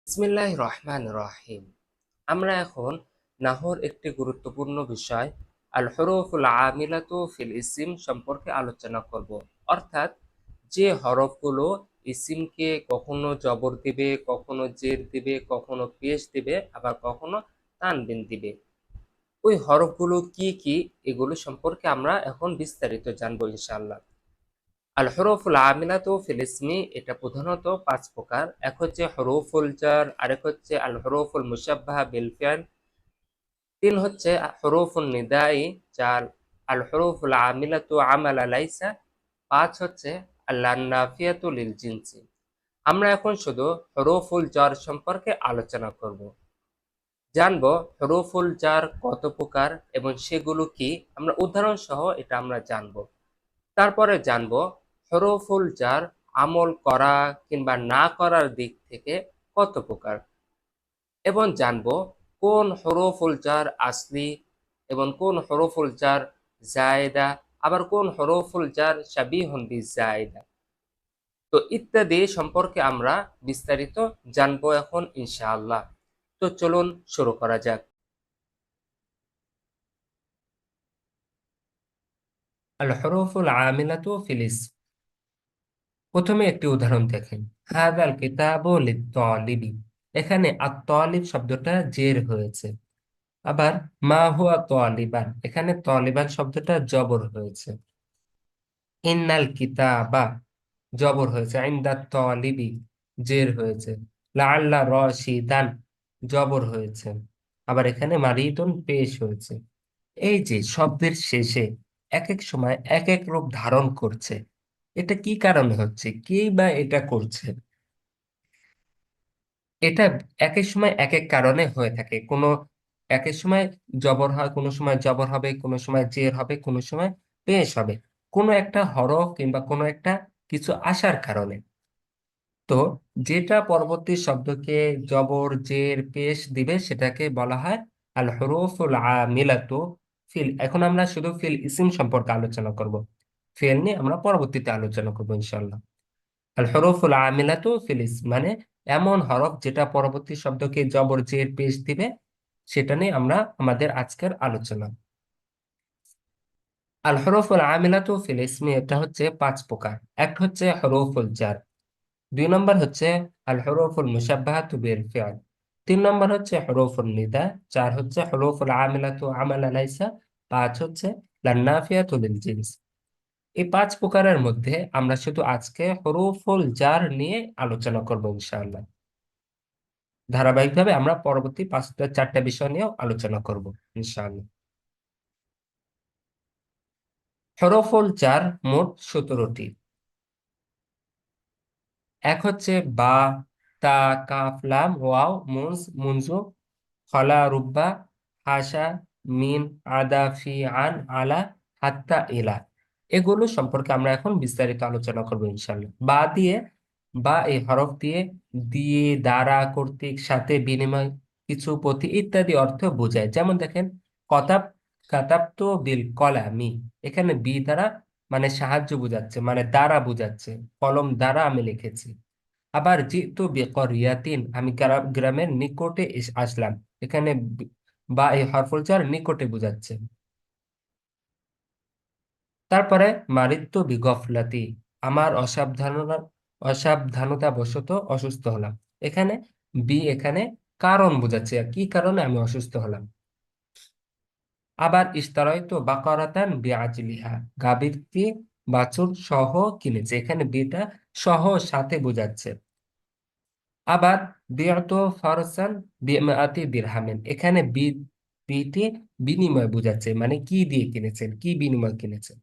বিসমিল্লাহির রহমানির রহিম। আমরা এখন নাহর একটি গুরুত্বপূর্ণ বিষয় আল হুরুফুল আমিলাতু ফিল ইসিম সম্পর্কে আলোচনা করব। অর্থাৎ যে হরফগুলো ইসিমকে কখনো জবর দিবে, কখনো জের দিবে, কখনো পেশ দিবে, আবার কখনো তানবিন দিবে। ওই হরফগুলো কি কি এগুলো সম্পর্কে আমরা এখন বিস্তারিত জানবো ইনশাআল্লাহ। আল হুরুফুল আমিলাতু ফিল ইসমি এটা প্রধানত ৫ প্রকার। এক হচ্ছে হুরুফুল জার, আরেক হচ্ছে আল হুরুফুল মুশাব্বাহা বিল ফি'ল, ৩ হচ্ছে হুরুফুন নিদাই, ৪ আল হুরুফুল আমিলাতু আমালা লাইসা, ৫ হচ্ছে আল নাফিয়াতু লিল জিনসি। আমরা এখন শুধু হুরুফুল জার সম্পর্কে আলোচনা করব। জানবো হুরুফুল জার কত প্রকার এবং সেগুলো কি, আমরা উদাহরণ সহ এটা আমরা জানবো। তারপরে জানবো হরফুল জার আমল করা কিংবা না করার দিক থেকে কত প্রকার, এবং জানবো কোন হরফুল জার আসলি এবং কোন হরফুল জার জায়েদা, আবার কোন হরফুল জার শাবিহুন বিজায়েদা। তো ইত্যাদি সম্পর্কে আমরা বিস্তারিত জানবো এখন ইনশাআল্লাহ। তো চলুন শুরু করা যাক। আল হরফুল আমিলাতু ফিল ইসম। প্রথমে একটি উদাহরণ দেখেন, হাদাল কিতাবু লিত-তালিবি। এখানে আত-তালিব শব্দটা জের হয়েছে। আবার মা হুয়া তালিবান, এখানে তালিবান শব্দটা জবর হয়েছে। ইন্নাল কিতাবা জবর হয়েছে, ইনদাত তালিবি জের হয়েছে। লাআল্লা রাশিদান জবর হয়েছে। আবার এখানে মারিদুন পেশ হয়েছে। এই যে শব্দের শেষে এক এক সময় এক এক রূপ ধারণ করছে, এটা কি কারণে হচ্ছে, কে বা এটা করছে? এটা এক এক সময় এক এক কারণে হয়ে থাকে। এক এক সময় জবর হয়, কোনো সময় জবর হবে, কোনো সময় জের হবে, কোনো সময় পেশ হবে, কোনো একটা হরফ কিংবা কোনো একটা কিছু আসার কারণে। তো যেটা পরবর্তী শব্দকে জবর জের পেশ দিবে সেটাকে বলা হয় আল হুরুফুল আমিলাতু ফিল। এখন আমরা শুধু ফিল ইসিম সম্পর্কে আলোচনা করব, ফেল নিয়ে আমরা পরবর্তীতে আলোচনা করবো ইনশাল্লাহ। আল হরফুল আমিলাতু ফিল ইসম মানে এমন হরফ যেটা পরবর্তী শব্দকে জবর জের পেশ দিবে, সেটা নিয়ে আমরা আমাদের আজকের আলোচনা। আল হরফুল আমিলাতু ফিল ইসমি এটা হচ্ছে ৫ প্রকার। এক হচ্ছে হরফুল জার, ২ নম্বর হচ্ছে আল হরফুল মুশাব্বাহাতু বিল ফি'ল, ৩ নম্বর হচ্ছে হরফুল নিদা, ৪ হচ্ছে হরফুল আমিলাতু আমালা লাইসা, ৫ হচ্ছে লান্নাফিয়াতু লিল জিনস। এই ৫ প্রকারের মধ্যে আমরা শুধু আজকে হরফুল জার নিয়ে আলোচনা করবো ইনশাআল্লাহ। ধারাবাহিকভাবে আমরা পরবর্তী ৪টা বিষয় নিয়েও আলোচনা করব ইনশাআল্লাহ। হরফুল জার মোট ১৭টি। এক হচ্ছে বা, তা, কাফ, লাম, ওয়াও, মুনস, মুনজু, খলা, রুব্বা, হাসা, মিন, আদা, ফি, আন, আলা, হাত্তা, ইলা। এগুলো সম্পর্কে আমরা এখন বিস্তারিত আলোচনা করবো ইনশাআল্লাহ। বা এই হরফ দিয়ে দিয়ে, দ্বারা, কর্তৃক, সাথে, বিনিময়, কিছু, প্রতি ইত্যাদি অর্থ বোঝায়। যেমন দেখেন, কতাব কাতাবতু বিল কলামি, এখানে বি দ্বারা মানে সাহায্য বোঝাচ্ছে, মানে দ্বারা বোঝাচ্ছে, কলম দ্বারা আমি লিখেছি। আবার জিতু বিকরিয়াতিন, আমি গ্রামের নিকটে আসলাম, এখানে বা এই হরফুল জার নিকটে বোঝাচ্ছে। তারপরে মারিত্তু বিগফলাতি, আমার অসাবধানতা বশত অসুস্থ হলাম, এখানে এখানে কারণ বোঝাচ্ছে, আর কি কারণে আমি অসুস্থ হলাম। আবার ইশতারাইতু বাকারাতান বিআজলিহা, গাভীরটি বাছুর সহ কিনেছে, এখানে বিটা সহ সাথে বোঝাচ্ছে। আবার বিআতু ফারসান বিমাআতি দিরহামিন, এখানে বিটি বিনিময় বোঝাচ্ছে, মানে কি দিয়ে কিনেছেন, কি বিনিময় কিনেছেন।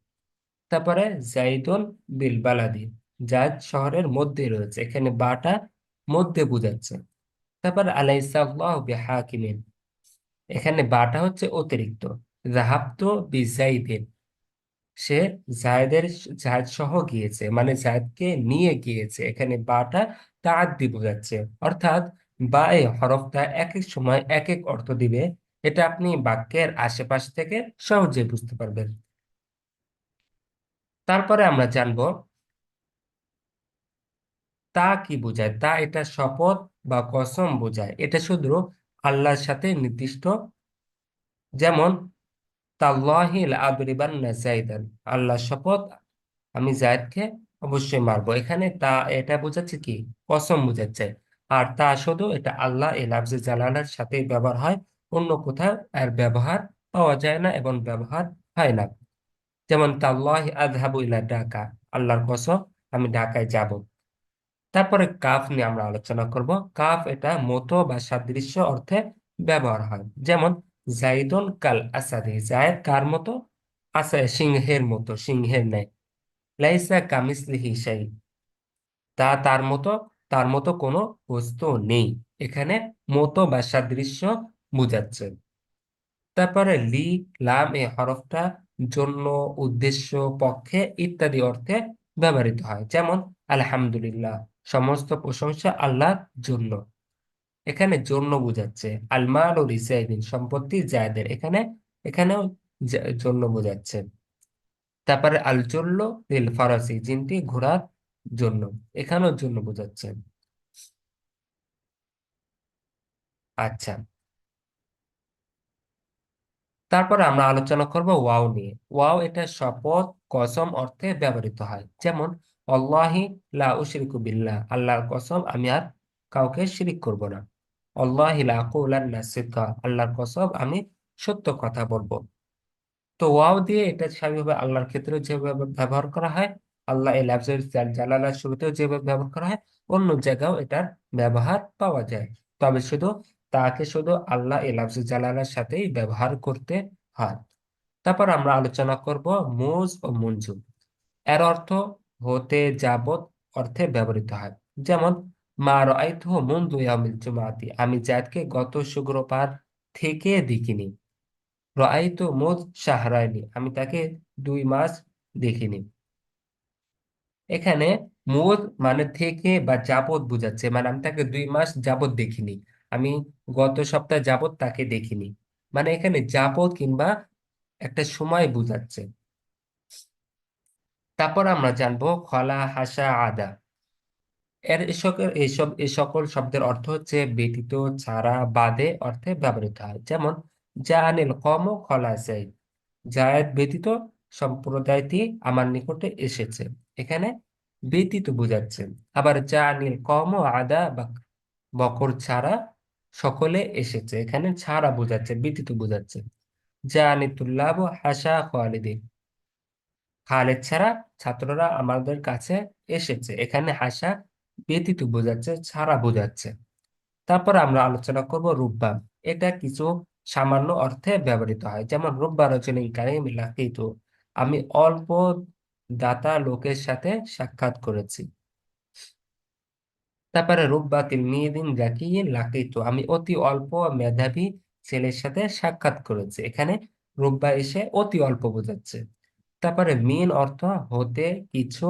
তারপরে জাইদুন বিল বালাদি, জায়দ শহরের মধ্যে রয়েছে, এখানে বাটা মধ্যে বোঝাচ্ছে। তারপর আলাইসাল্লাহু বিহাকিমিন, এখানে বাটা হচ্ছে অতিরিক্ত। যাহাবতু বিজাইদিন, সে জায়দ সহ গিয়েছে, মানে জায়দকে নিয়ে গিয়েছে, এখানে বাটা তাআদ্দি বোঝাচ্ছে। অর্থাৎ বা এই হরফটা এক এক সময় এক এক অর্থ দিবে, এটা আপনি বাক্যের আশেপাশ থেকে সহজে বুঝতে পারবেন। তারপরে আমরা জানবো তা কি বোঝায়। তা এটা শপথ বা কসম বোঝায়, এটা শুধু আল্লাহর সাথে নির্দিষ্ট। যেমন তাল্লাহি লাআদরিবান্না যায়দান, আল্লাহর শপথ আমি জায়েদকে অবশ্যই মারবো। এখানে তা এটা বোঝাচ্ছে কি, কসম বোঝাচ্ছে। আর তা শুধু এটা আল্লাহ এই লাফজে জালালার সাথে ব্যবহার হয়, অন্য কোথাও এর ব্যবহার পাওয়া যায় না এবং ব্যবহার হয় না। যেমন তাল্লাহি আযহাবু ইলা ঢাকা, আল্লাহর কসম আমি ঢাকায় যাব। তারপরে কাফ নিয়ে আমরা আলোচনা করব। কাফ এটা মতো বা সাদৃশ্য অর্থে ব্যবহার হয়। যেমন জাইদুন কাল আসাদি, জায়েদ কার মতো? আসা সিংহের মতো, সিংহের ন্যায়। লাইসা কামিসলিহি শাই, তার মতো কোনো বস্তু নেই। এখানে মতো বা সাদৃশ্য বোঝাচ্ছে। তারপরে লি, লাম এই হরফটা জন্য, উদ্দেশ্য, পক্ষে ইত্যাদি অর্থে ব্যবহৃত হয়। যেমন আলহামদুলিল্লাহ, সমস্ত প্রশংসা আল্লাহর জন্য, এখানে জন্য বোঝাচ্ছে। আল মালু লিযায়দিন, সম্পত্তি জায়দের, এখানেও জন্য বোঝাচ্ছে। তারপরে আল জুল্লু লিল ফারাসি, জিনটি ঘোড়ার জন্য, এখানেও জন্য বোঝাচ্ছে। আচ্ছা, তারপরে আমরা আলোচনা করব ওয়াও নিয়ে। ওয়াও এটা শপথ, কসম অর্থে ব্যবহৃত হয়। যেমন আল্লাহি লা উশরিকু বিল্লাহ, আল্লাহর কসম আমি আর কাউকে শিরিক করব না। আল্লাহি লা আকুলান্না সিদকা, আল্লাহর কসম আমি সত্য কথা বলবো। তো ওয়াও দিয়ে এটা স্বাভাবিকভাবে আল্লাহর ক্ষেত্রে যেভাবে ব্যবহার করা হয়, আল্লাহ এই লাফজের জালালার শুরুতেও যেভাবে ব্যবহার করা হয়, অন্য জায়গাও এটার ব্যবহার পাওয়া যায়। তবে তাকে শুধু আল্লাহ এই লাফজুল জালালার সাথেই ব্যবহার করতে হয়। তারপর আমরা আলোচনা করব মুজ ও মুনজুম। এর অর্থ হতে যাবত অর্থে ব্যবহৃত হয়। যেমন মা রাআইতুহু মুনযু ইয়াউমিল জুমআতি, আমি জায়েদকে গত শুক্রবার থেকে দেখিনি। রাআইতু মুজ শাহরাইনি, আমি তাকে 2 মাস দেখিনি। এখানে মুজ মানে থেকে বা যাবত বোঝাচ্ছে, মানে আমি তাকে 2 মাস যাবত দেখিনি, আমি গত সপ্তাহ যাবত তাকে দেখিনি। মানে এখানে যাবত কিংবা একটা সময় বোঝাচ্ছে। তারপর আমরা জানবো খলা, হাসা, আদা। এই সকল শব্দের অর্থ হচ্ছে ব্যতীত, ছাড়া, বাদে অর্থে ব্যবহৃত হয়। যেমন জাআনিল কওমু খলা যায়েদ, জায়েদ ব্যতীত সম্প্রদায়টি আমার নিকটে এসেছে, এখানে ব্যতীত বোঝাচ্ছে। আবার জাআনিল কওমু আদা বকর ছাড়া সকলে এসেছে, এখানে ছাড়া বোঝাচ্ছে, ব্যতীত বোঝাচ্ছে। জাআনি তুল্লাবু হাসা খালিদিন, খালেদ ছাড়া ছাত্ররা আমাদের কাছে এসেছে, এখানে হাসা ব্যতীত বোঝাচ্ছে, ছাড়া বোঝাচ্ছে। তারপর আমরা আলোচনা করব রুব্বা। এটা কিছু সামান্য অর্থে ব্যবহৃত হয়। যেমন রুব্বা রজনীন কারিম লাকিতু, আমি অল্প দাতা লোকের সাথে সাক্ষাৎ করেছি। তারপরে রুব্বা তিলমিদিন জাকিয়িন লাকিতু, আমি অতি অল্প মেধাবী ছেলের সাথে সাক্ষাৎ করেছি, এখানে রুব্বা এসে অতি অল্প বোঝাচ্ছে। তারপরে মিন অর্থ হতে, কিছু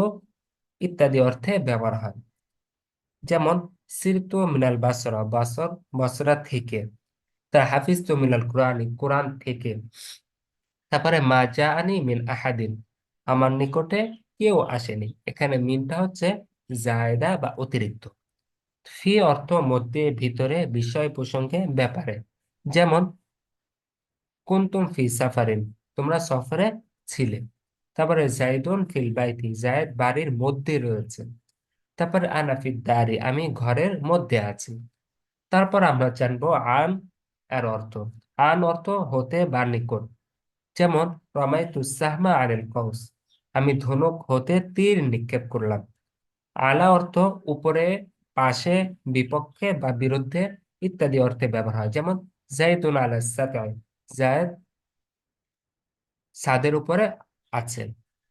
ইত্যাদি অর্থে ব্যবহার হয়। যেমন সিরতু মিনাল বাসরা, বসরা থেকে। তা হাফিজ তু মিনাল কোরআন, কোরআন থেকে। তারপরে মা জাআনি মিন আহাদিন, আমার নিকটে কেউ আসেনি, এখানে মিনটা হচ্ছে জায়দা বা অতিরিক্ত। ফি অর্থ মধ্যে, ভিতরে, বিষয় প্রসঙ্গে, ব্যাপারে। যেমন কুনতুম ফি সাফারিন, তোমরা সফরে ছিলে। তারপরে জাইদুন ফিল বাইতি, জায়েদ বাড়ির মধ্যে রয়েছে। তারপরে আনা ফিদ দারি, আমি ঘরের মধ্যে আছি। তারপর আমরা জানবো আন এর অর্থ। আন অর্থ হতে বা নিকট। যেমন রমাইতু সাহমা আনিল কৌস, আমি ধনুক হতে তীর নিক্ষেপ করলাম। আলা অর্থ উপরে, পাশে, বিপক্ষে বা বিরুদ্ধে ইত্যাদি অর্থে ব্যবহার হয়। যেমন জাইদুন আলা সাতাই, জায়েদ ছাদের উপরে আছে।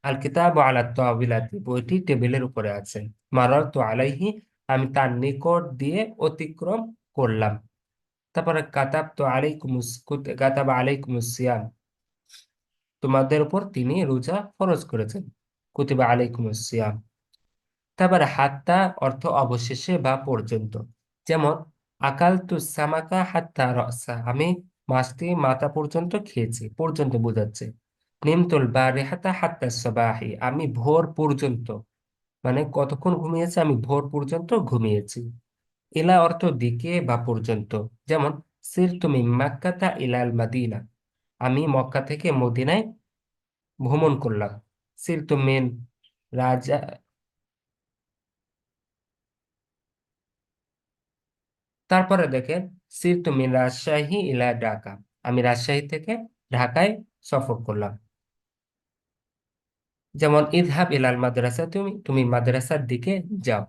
আল কিতাব আলা তাওবিলাতি, বইটি টেবিলের উপরে আছে। মারারতু আলাইহি, আমি তার নিকট দিয়ে অতিক্রম করলাম। তারপরে কাতাবা আলাইকুমুস সিয়াম, তোমাদের উপর তিনি রোজা ফরজ করেছেন। কুতিবা আলাইকুমুস সিয়াম। তারপরে হাত্তা অর্থ অবশেষে বা পর্যন্ত। যেমন আকালতু সামাকা হাত্তা রসা, আমি মাছটি মাথা পর্যন্ত খেয়েছি, পর্যন্ত বোঝাচ্ছে। নিমতুল বারিহাতা হাত্তা সবাহি, আমি ভোর পর্যন্ত, মানে কতক্ষণ ঘুমিয়েছি, আমি ভোর পর্যন্ত ঘুমিয়েছি। ইলা অর্থ দিকে বা পর্যন্ত। যেমন সিরতু মিন মাক্কাতা ইলাল মাদিনা, আমি মক্কা থেকে মদিনায় ভ্রমণ করলাম। সিরতু মিন রাজা, তারপরে দেখেন সিরতু মিন রাজশাহী ইলা ঢাকা, আমি রাজশাহী থেকে ঢাকায় সফর করলাম। যেমন ইযহাব ইলাল মাদ্রাসা, তুমি তুমি মাদ্রাসার দিকে যাও।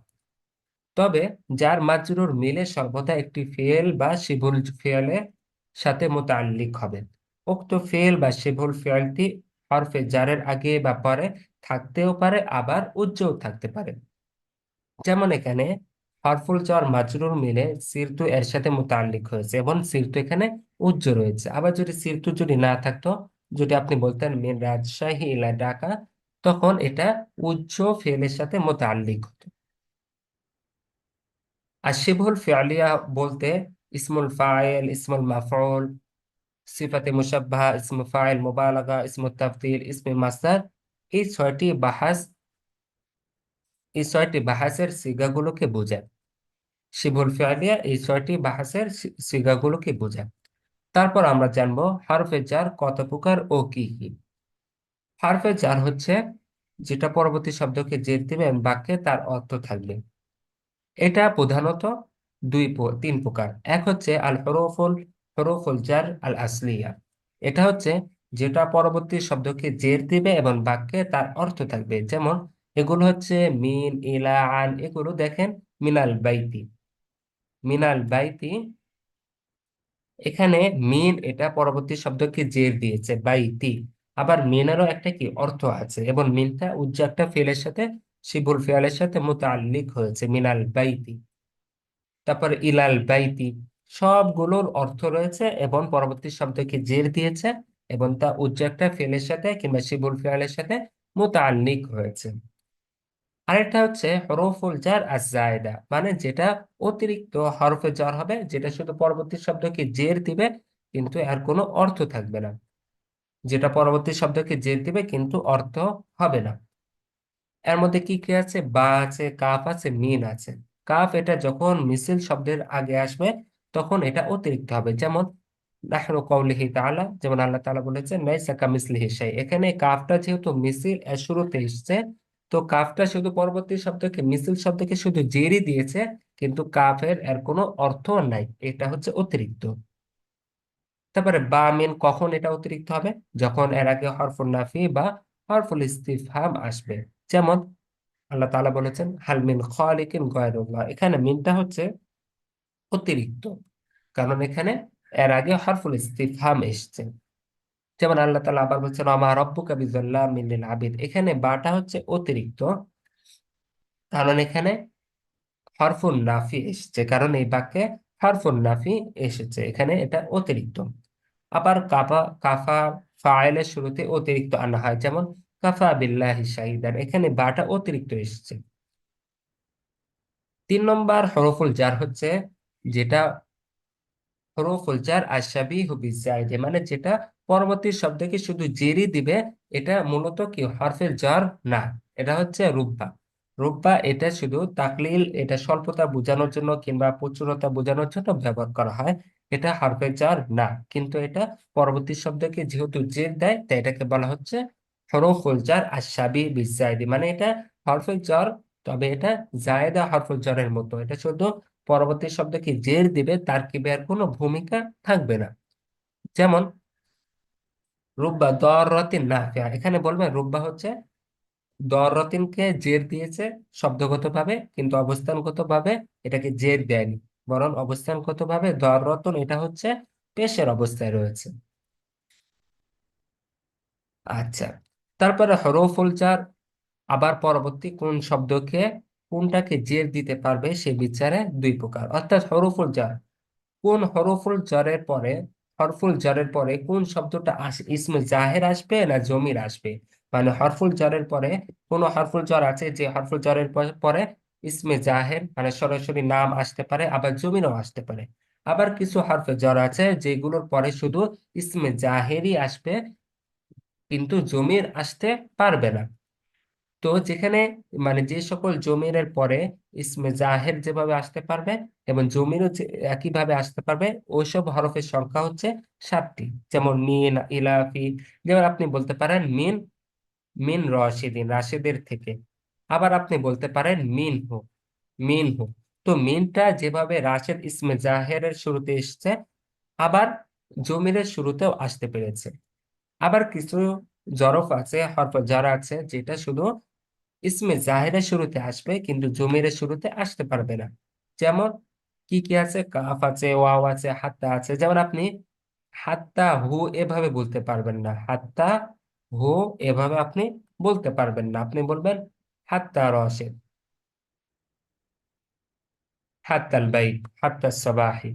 তবে যার মাজরুর মিলে সর্বদা একটি ফেল বা শিবুল ফেলের সাথে মুতাআল্লিক হবে। উক্ত ফেল বা শিবুল ফেলটি হরফে জারের আগে বা পরে থাকতেও পারে, আবার উজ্জ্বল থাকতে পারে। যেমন এখানে হরফুল jar মাজরুর মিলে সিরতু এর সাথে মুতাআল্লিক হয়েছে এবং সিরতু এখানে উজ্জ্ব রয়েছে। আবার যদি সিরতু যদি না থাকতো, যদি আপনি বলতেন মিন রাজশাহী ইলা ঢাকা, তখন এটা উজ্জ্ব ফেলের সাথে মুতাআল্লিক হতো। আর শিবহুল ফিআলিয়া বলতে ইসমুল ফাইল, ইসমুল মাফউল, সিফাতে মুশাব্বাহা, ইসমু ফাইল, মুবালাগা, ইসমু তাফদীল, ইসমে মাসদার, এই ছয়টি বাহাস এই ছয়টি বাহাসের সিগাগুলোকে বোঝায়। শিবহুল ফিআলিয়া এই ছয়টি বাহাসের সিগাগুলোকে বোঝায়। তারপর আমরা জানবো হরফে জার কত প্রকার ও কি কি। হরফে জার হচ্ছে যেটা পরবর্তী শব্দকে জের দিবে এবং বাক্যে তার অর্থ থাকবে। এটা প্রধানত তিন প্রকার। এক হচ্ছে আল হরফুল হরফুল জার আল আসলিয়া, এটা হচ্ছে যেটা পরবর্তী শব্দকে জের দিবে এবং বাক্যে তার অর্থ থাকবে। যেমন এগুলো হচ্ছে মিন, ইলা, আন। এগুলো দেখেন মিনাল বাইতি, মিনাল বাইতি, এখানে মিন এটা পরবর্তী শব্দকে জের দিয়েছে বাইতি। আবার মিনেরও একটা কি অর্থ আছে, এবং মিনটা উজ্জ্ব একটা ফেলের সাথে শিবুল ফেলের সাথে মুতাআল্লিক হয়েছে মিনাল বাইতি। তারপর ইলাল বাইতি, সবগুলোর অর্থ রয়েছে এবং পরবর্তী শব্দকে জের দিয়েছে এবং তা উজ্জ্ব একটা ফেলের সাথে কিংবা শিবুল ফেলের সাথে মুতাআল্লিক হয়েছে। আরেকটা হচ্ছে হরফুল জার আজ-জায়দা, মানে যেটা অতিরিক্ত হরফে jar হবে, যেটা শুধু পরবর্তী শব্দকে জের দিবে কিন্তু এর কোনো অর্থ থাকবে না, যেটা পরবর্তী শব্দকে জের দিবে কিন্তু অর্থ হবে না। এর মধ্যে কি কি আছে? বা আছে, কাফ আছে, মিন আছে। কাফ এটা যখন মিছিল শব্দের আগে আসবে তখন এটা অতিরিক্ত হবে। যেমন নাহনু কওলিহি তাআলা, যেমন আল্লাহ তাআলা বলেছেন লাইসা কামিসলিহি শাই, এখানে কাফটা যেহেতু মিছিল এর শুরুতে এসেছে, তো কাফটা শুধু পরবর্তী শব্দকে মিছিল শব্দকে শুধু জেরই দিয়েছে, কিন্তু কাফের এর কোনো অর্থ নাই, এটা হচ্ছে অতিরিক্ত। তারপরে বা মিন কখন এটা অতিরিক্ত হবে? যখন এর আগে হরফুল নাফি বা হরফুল ইস্তিফহাম আসবে। যেমন আল্লাহ তাআলা বলেছেন হাল মিন খালিকিন গায়রুল্লাহ, এখানে মিনটা হচ্ছে অতিরিক্ত, কারণ এখানে এর আগে হরফুল ইস্তিফহাম এসেছে। যেমন আল্লাহ তাআলা আবার বলছেন আমা রাব্বুকা বিযাল্লামিন লিল আবিদ, এখানে বাটা হচ্ছে অতিরিক্ত, কারণ এখানে হরফুল নাফি এসেছে, কারণ এই বাক্যে হরফুল নাফি এসেছে, এখানে এটা অতিরিক্ত। আবার কাফা কাফা ফাইলের শুরুতে অতিরিক্ত আনা হয়, যেমন কাফা বিল্লাহি শাহিদান, এখানে বাটা অতিরিক্ত এসেছে। 3 নম্বর হরফুল জার হচ্ছে যেটা হরফুল জার আশাবিহু বিজাইদে, মানে যেটা পরবর্তী শব্দকে শুধু জেরই দিবে, এটা মূলত কি হরফের জার না, এটা হচ্ছে রুব্বা। রুব্বা এটা শুধু তাকলিল, এটা স্বল্পতা বোঝানোর জন্য কিংবা প্রচুরতা বোঝানোর জন্য ব্যবহার করা হয়, এটা হরফের জার না। কিন্তু এটা পরবর্তী শব্দকে যেহেতু জের দেয়, তাই এটাকে বলা হচ্ছে হরফুল জার আশাবি বিজাইদি, মানে এটা হরফের জার, তবে এটা জায়েদা হরফুল জারের মতো, এটা শুধু পরবর্তী শব্দকে জের দিবে, তারকিবে আর কোনো ভূমিকা থাকবে না। যেমন রুব্বা দররাতিন নাফিয়া, এখানে বলবেন রুব্বা হচ্ছে দররাতিনকে জের দিয়েছে শব্দগতভাবে, কিন্তু অবস্থানগতভাবে এটাকে জের দেয়নি, বরং অবস্থানগতভাবে দররাতুন এটা হচ্ছে পেশের অবস্থায় রয়েছে। আচ্ছা, তারপরে হরফুল জার আবার পরবর্তী কোন শব্দকে কোনটাকে জের দিতে পারবে সে বিচারে 2 প্রকার। অর্থাৎ হরফুল জার কোন হরফুল জারের পরে কোন শব্দটা ইসমে জাহের আসবে না জমির আসবে। মানে হরফুল জারের পরে কোন হরফুল jar আছে যে হরফুল জারের পরে ইসমে জাহের মানে সরাসরি নাম আসতে পারে, আবার জমিরও আসতে পারে। আবার কিছু হরফে jar আছে যেগুলোর পরে শুধু ইসমে জাহেরই আসবে কিন্তু জমির আসতে পারবে না। তো যেখানে মানে যে সকল জমিরের পরে ইসমে জাহের যেভাবে আসতে পারবে এবং জমিরও একইভাবে আসতে পারবে, ওইসব হরফের সংখ্যা হচ্ছে 7টি। যেমন মিন, ইলাফি। যেমন আপনি বলতে পারেন মিন, মিন রশিদিন, রাশেদের থেকে। আবার আপনি বলতে পারেন মিন হো, মিন হো। তো মিনটা যেভাবে রাশেদ ইসমে জাহেরের শুরুতে এসছে, আবার জমিরের শুরুতেও আসতে পেরেছে। আবার কিছু জরফ আছে, হরফ জার আছে, যেটা শুধু ইসমে জাহিরের শুরুতে আসবে কিন্তু জমিরের শুরুতে আসতে পারবে না। যেমন কি কি আছে? কাফ আছে, ওয়াও আছে, হাত্তা আছে। যেমন আপনি হাত্তা হু এভাবে বলতে পারবেন না, হাত্তা হু এভাবে আপনি বলতে পারবেন না। আপনি বলবেন হাত্তা রশেদ, হাত্তাল বাইত, হাত্তা সবাহি,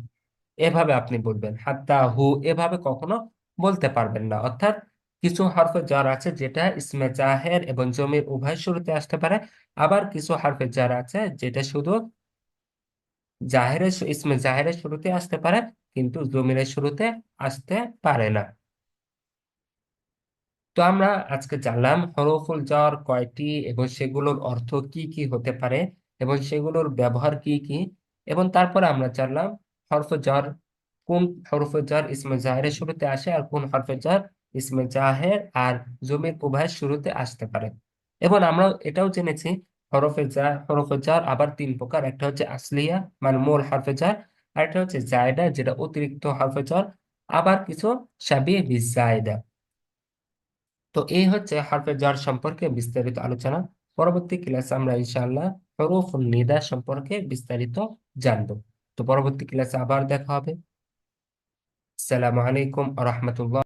এভাবে আপনি বলবেন। হাত্তা হু এভাবে কখনো বলতে পারবেন না। অর্থাৎ কিছু হরফে জার আছে যেটা ইসমে জাহের এবং জমির উভয় শুরুতে আসতে পারে। আবার কিছু হরফে জার আছে যেটা শুধু ইসমে জাহেরের শুরুতে আসতে পারে কিন্তু জমিরের শুরুতে আসতে পারে না। তো আমরা আজকে জানলাম হরফুল জার কয়টি এবং সেগুলোর অর্থ কি কি হতে পারে এবং সেগুলোর ব্যবহার কি কি। এবং তারপরে আমরা জানলাম হরফে জার, কোন হরফে জার ইসমে জাহেরের শুরুতে আসে আর কোন হরফে জার ইসমে জাহের আর জমির উভয়ের শুরুতে আসতে পারে। এবং আমরা এটাও জেনেছি হরফে জার আবার 3 প্রকার। একটা হচ্ছে আসলিয়া মানে মূল হরফে জার, আর একটা হচ্ছে জায়দা যেটা অতিরিক্ত হরফে জার, আবার কিছু শাবিহ বিজ জায়দা। তো এই হচ্ছে হরফে জার সম্পর্কে বিস্তারিত আলোচনা। পরবর্তী ক্লাসে আমরা ইনশাআল্লাহ হরফুন নিদা সম্পর্কে বিস্তারিত জানবো। তো পরবর্তী ক্লাসে আবার দেখা হবে। আসসালামু আলাইকুম ওয়া রাহমাতুল্লাহ।